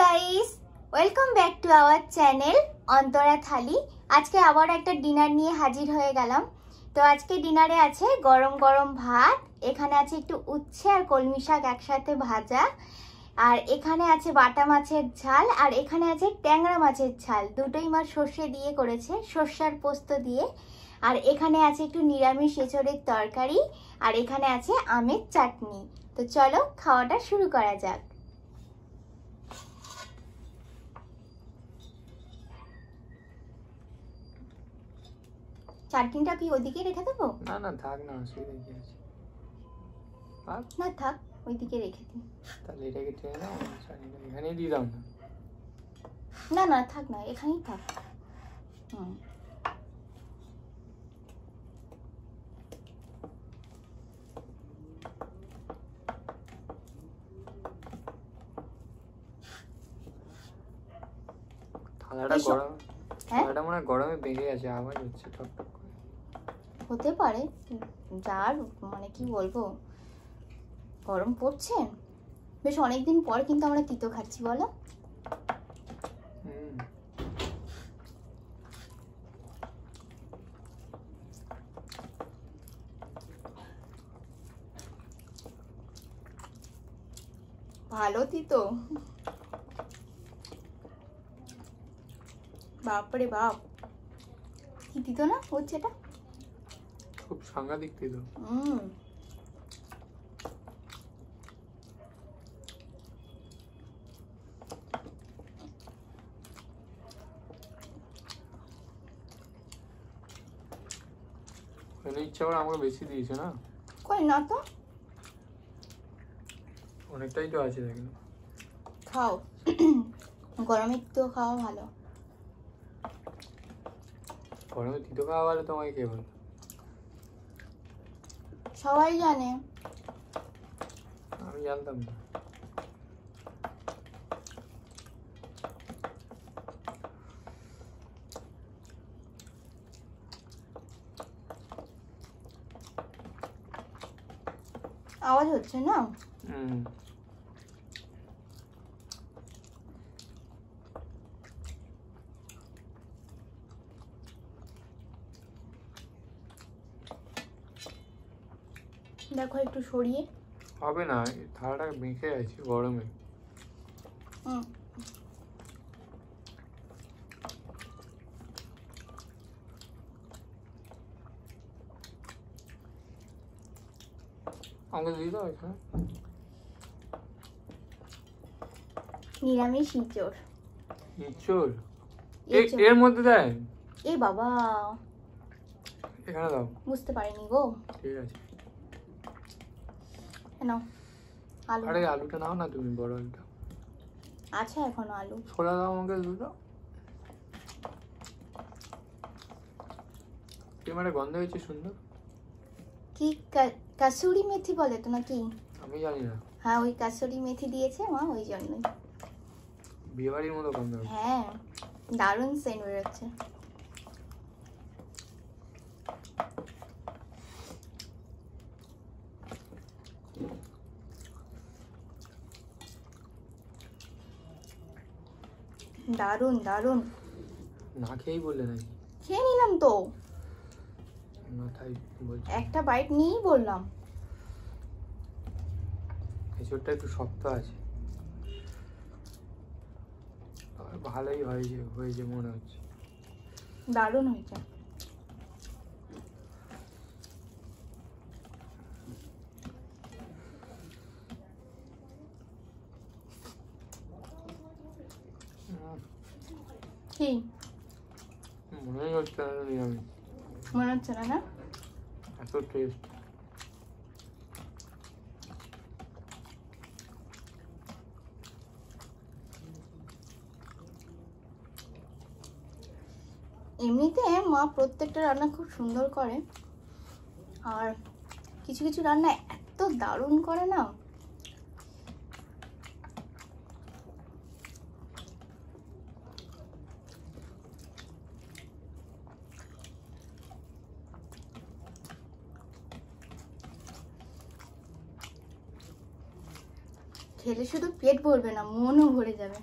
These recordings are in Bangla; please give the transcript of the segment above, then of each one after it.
Guys, welcome back to our channel Antara Thali. আজকে আবার একটা ডিনার নিয়ে হাজির হয়ে গেলাম। তো আজকে ডিনারে আছে গরম গরম ভাত, এখানে আছে একটু উচ্ছে আর কলমি শাক একসাথে ভাজা, আর এখানে আছে বাটা মাছের ঝাল, আর এখানে আছে ট্যাংরা মাছের ঝাল। দুটোই মা সর্ষে দিয়ে করেছে, সর্ষার পোস্ত দিয়ে। আর এখানে আছে একটু নিরামিষ এঁচড়ের তরকারি, আর এখানে আছে আমের চাটনি। তো চলো খাওয়াটা শুরু করা যাক। চাটনিটা কি ওইদিকে রেখে দেবো? না না থাক না, অসুবিধা কি আছে? না থাক, ওইদিকে রেখে দিই। তাহলে এটাকে টেনে নাও, চাটনিটা এখানেই দিয়ে দাও না। না না থাক না, এখানেই থাক। থালাটা গরম, থালাটা মনে হয় গরমে ভেঙে গেছে, আওয়াজ হচ্ছে টক টক করে। হতে পারে, যার মানে কি বলবো, গরম পড়ছে বেশ অনেকদিন পর, কিন্তু আমরা তিতো খাচ্ছি বলো। ভালো তিতো, বাপরে বাপ, কি তিতো না হচ্ছে এটা, খুব সাংঘাতিক তিতো। ইচ্ছা করে আমাকে বেশি দিয়েছে না? কই না তো, অনেকটাই তো আছে, দেখুন। খাও, গরমে তিতো খাওয়া ভালো। গরমে তিতো খাওয়া ভালো তোমায় কে বল? সবাই জানে, আমি জানতাম না। আওয়াজ হচ্ছে না? দেখো একটু সরিয়ে। হবে না, থালাটা মেখে আছে গরমে। আমাকে দিয়ে দাও এখানে। নিরামিষ ইঁচড়। ইঁচড় এর মধ্যে দেয়? এ বাবা, এখানে দাও। বুঝতে পারিনি গো। ঠিক আছে, নাও আলু। আরে আলুটা নাও না তুমি, বড় আলুটা আছে এখনো আলু। ছোলা দাও আমাকে দুটো। মানে গন্ধ হয়েছে সুন্দর। কি কাসুরি মেথি বলে তো নাকি? আমি জানি না। হ্যাঁ ওই কাসুরি মেথি দিয়েছে মা, ওই জন্যই। বিয়ে বাড়ির মতো গন্ধ। হ্যাঁ দারুণ সেন্ট বেরোচ্ছে। দারুণ দারুণ। না খেয়েই বললে নাকি? খেয়ে নিলাম তো, মাথায় বলছি। একটা বাইট নিয়েই বললাম। এঁচড়টা একটু শক্ত আছে, ভালোই হয়েছে মনে হচ্ছে। দারুণ হয়েছে। কি মনে হচ্ছে না নিরামিষ, মনে হচ্ছে না? না এত টেস্ট। এমনিতে মা প্রত্যেকটা রান্না খুব সুন্দর করে, আর কিছু কিছু রান্না এত দারুণ করে না। খেলে শুধু পেট ভরবে না, মনও ভরে যাবে।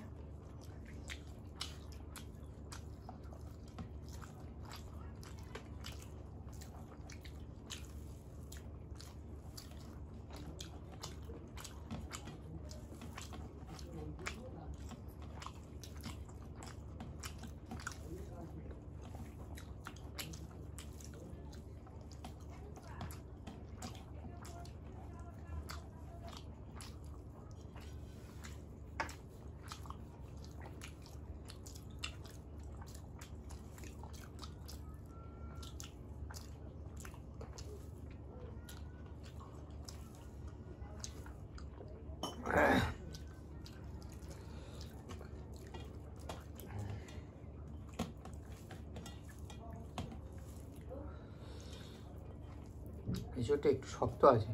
এঁচোড়টা একটু শক্ত আছে।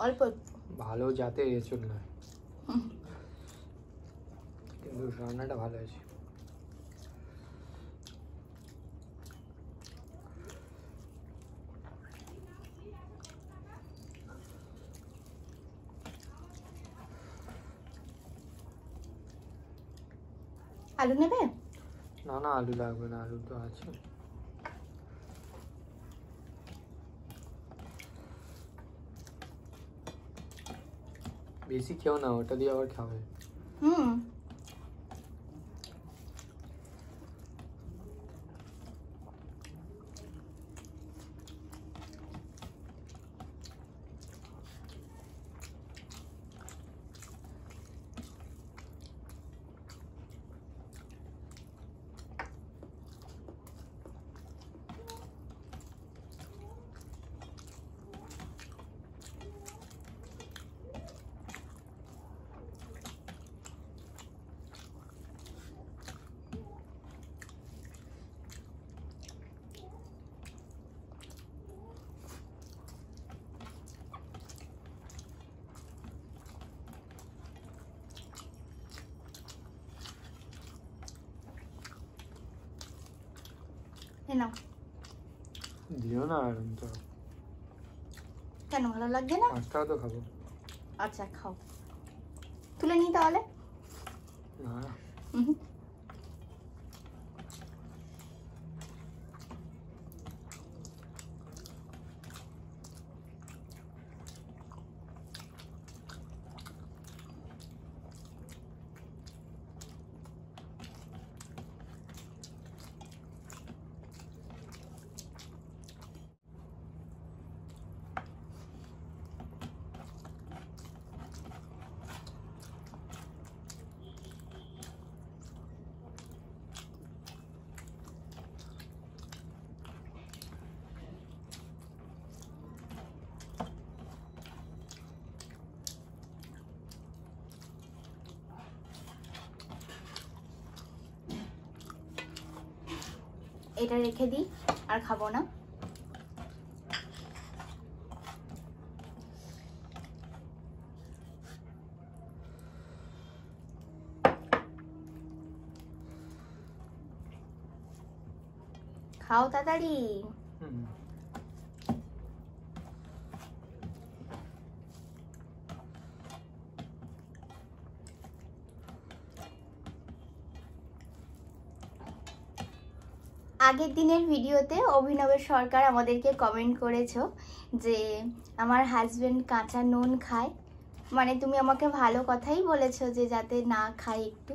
অল্প ভালো জাতের এঁচোড় নয়, কিন্তু রান্নাটা ভালো আছে। আলু নেবে? না না, আলু লাগবে না, আলু তো আছে। বেশি খেও না, ওটা দিয়ে আবার খাবে। নাও, দিও না আর তো। কেন ভালো লাগছে না? 5 টাকা তো খাবো। আচ্ছা খাও, তুলে নিই তাহলে। না এটা রেখে দিই, আর খাবো না। খাও তাড়াতাড়ি। আগের দিনের ভিডিওতে অভিনবের সরকার আমাদেরকে কমেন্ট করেছো যে আমার হাজবেন্ড কাঁচা নুন খায়, মানে তুমি আমাকে ভালো কথাই বলেছো যে যাতে না খাই একটু।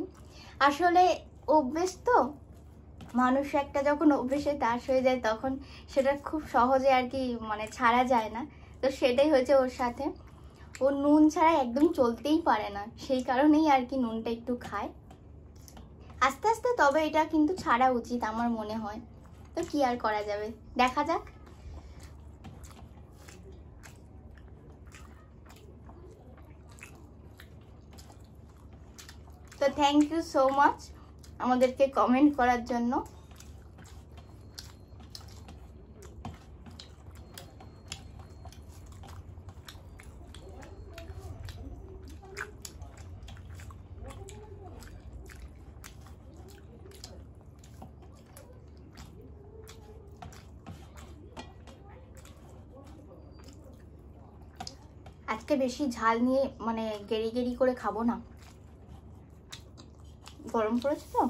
আসলে অভ্যেস তো, মানুষ একটা যখন অভ্যেসে দাস হয়ে যায় তখন সেটা খুব সহজে আর কি মানে ছাড়া যায় না। তো সেটাই হয়েছে ওর সাথে, ও নুন ছাড়া একদম চলতেই পারে না, সেই কারণেই আর কি নুনটা একটু খায় আস্তে আস্তে। তবে এটা কিন্তু ছাড়া উচিত আমার মনে হয়, তো কি আর করা যাবে, দেখা যাক। তো থ্যাংক ইউ সো মাচ আমাদেরকে কমেন্ট করার জন্য। আজকে বেশি ঝাল নিয়ে মানে গেরি গেরি করে খাবো না, গরম পড়েছে তো।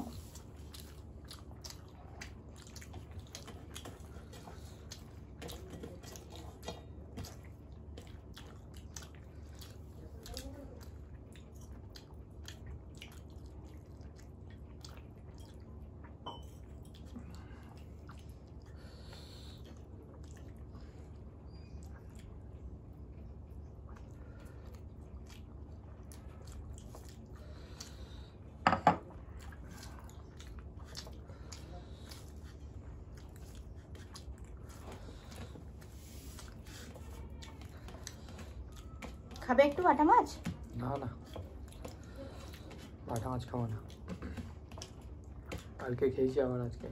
খাবে একটু বাটা মাছ? না না, বাটা মাছ খাবো না, কালকে খেয়েছি আবার আজকে।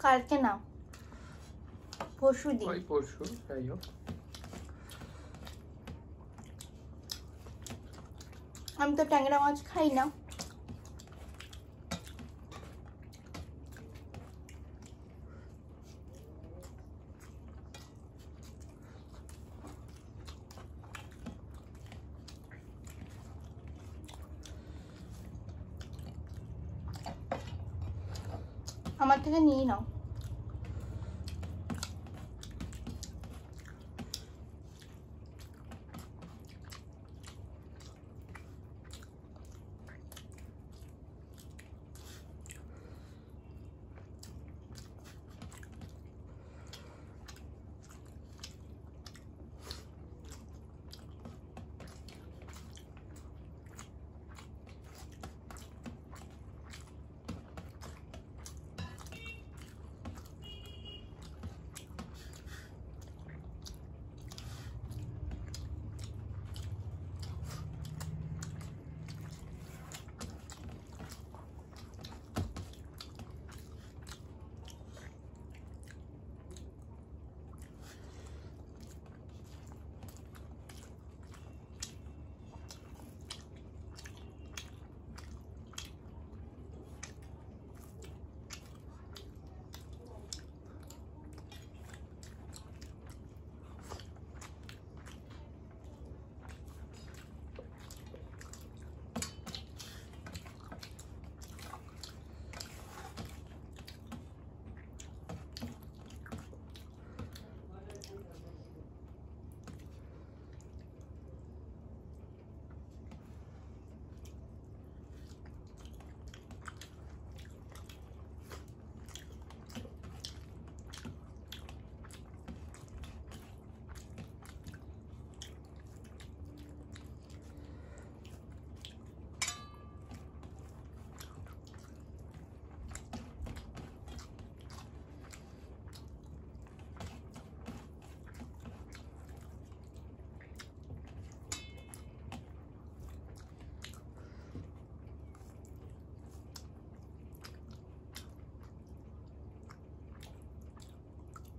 কালকে না, পরশু দিন। ওই পরশু, যাই হোক। আমি তো ট্যাংরা মাছ খাই না। আমার থেকে নিয়ে নাও।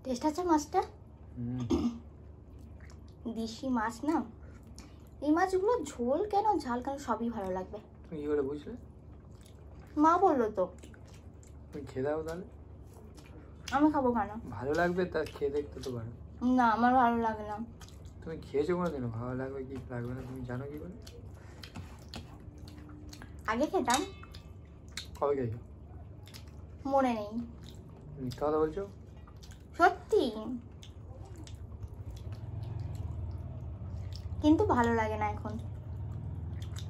টেস্ট আছে মাছটা? দেশি মাছ না, এই মাছগুলো ঝোল কেন ঝাল কেন সবই ভালো লাগবে। তুমি কি করে বুঝলে? মা বললো তো। তুমি খেয়ে দাও তাহলে। আমি খাবো কেন? ভালো লাগবে তা খেয়ে দেখতে তো পারো। না, আমার ভালো লাগে না। তুমি খেয়েছো কোনোদিনও? ভালো লাগবে কি লাগবে না তুমি জানো কি করে? আগে খেতাম, কবে খেয়েছো? মনে নেই। মিথ্যা কথা বলছো? সত্যি, কিন্তু ভালো লাগে না এখন।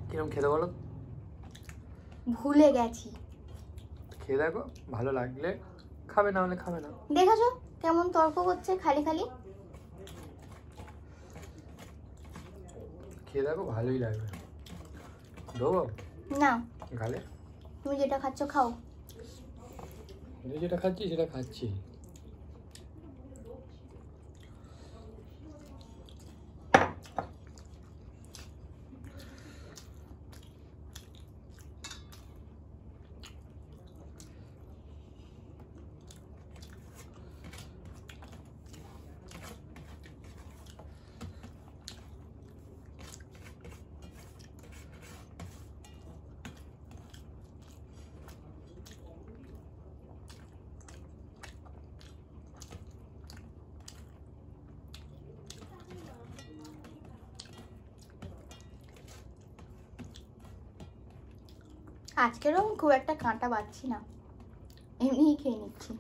কিরম খেতে বলো? ভুলে গেছি। খেয়ে দেখো, ভালো লাগলে খাবে, না হলে খাবে না। দেখেছো কেমন তর্ক করছে খালি খালি। খেয়ে দেখো, ভালোই লাগবে। দেবো না, গালে? তুমি যেটা খাচ্ছ খাও। আমি যেটা খাচ্ছি সেটা খাচ্ছি। আজকেরও আমি খুব একটা কাঁটা পাচ্ছি না, এমনিই খেয়ে নিচ্ছি।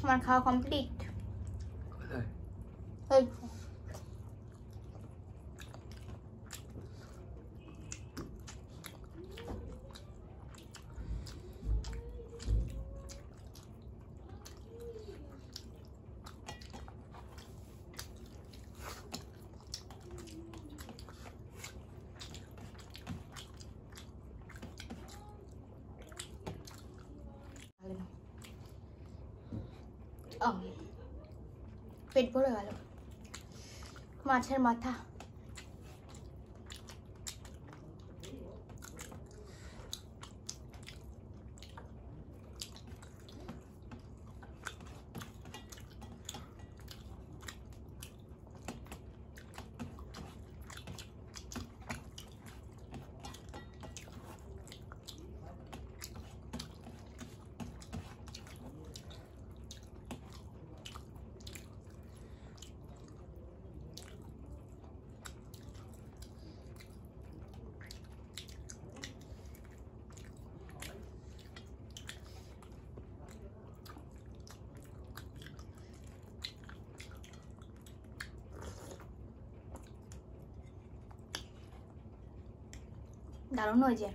আমার খাওয়া কমপ্লিট। পেট ভরে গেল। মাছের মাথা দারুণ হয়েছে।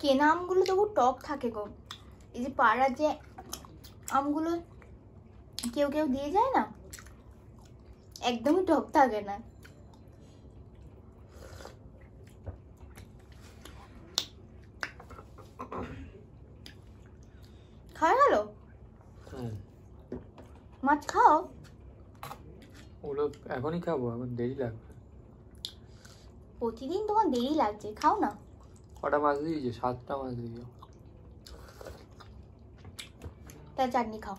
কেনা আমগুলো তবু টক থাকে গো। এই যে পাড়ার যে আমগুলো কেউ কেউ দিয়ে যায় না, একদমই টক থাকে না। খাওয়া গেল? মাছ খাও? ওগুলো এখনই খাবো, এখন দেরি লাগবে। প্রতিদিন তোমার দেরি লাগছে, খাও না। কটা মাছ দিয়েছে? 7টা মাছ দিয়েছে। তাই চাটনি খাও।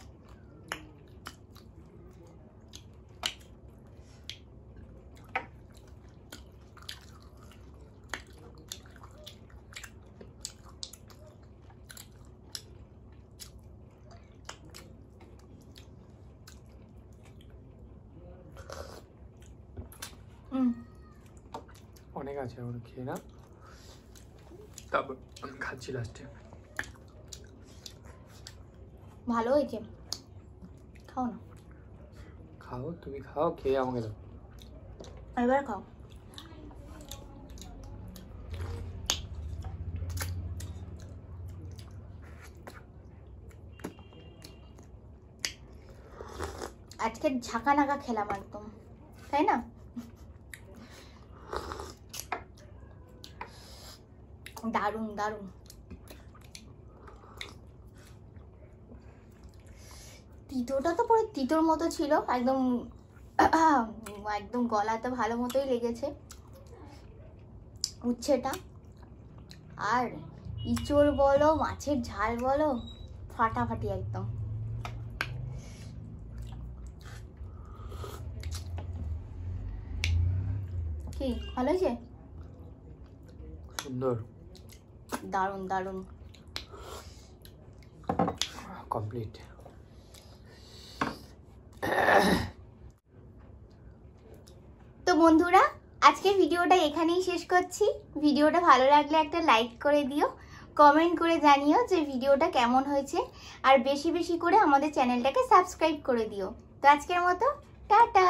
অনেক আছে, এখন খেয়ে না, তারপর আমি খাচ্ছি লাস্টে। ভালো হয়েছে, খাও না। খাও, তুমি খাও, খেয়ে আমাকে দাও। এবার খাও। আজকে ঝাঁকা নাকা খেলাম একদম, তাই না? দারুণ দারুণ। তিতোটা তো পুরো তিতোর মতো ছিল, একদম একদম গলাতে ভালো মতোই লেগেছে উচ্ছেটা। আর ইঁচড় বলো, মাছের ঝাল বলো, ফাটাফাটি একদম। কি ভালো হয়েছে? সুন্দর, দারুণ দারুণ, কমপ্লিট। তো বন্ধুরা, আজকের ভিডিওটা এখানেই শেষ করছি। ভিডিওটা ভালো লাগলে একটা লাইক করে দিও, কমেন্ট করে জানিও যে ভিডিওটা কেমন হয়েছে, আর বেশি বেশি করে আমাদের চ্যানেলটাকে সাবস্ক্রাইব করে দিও। তো আজকের মতো টাটা।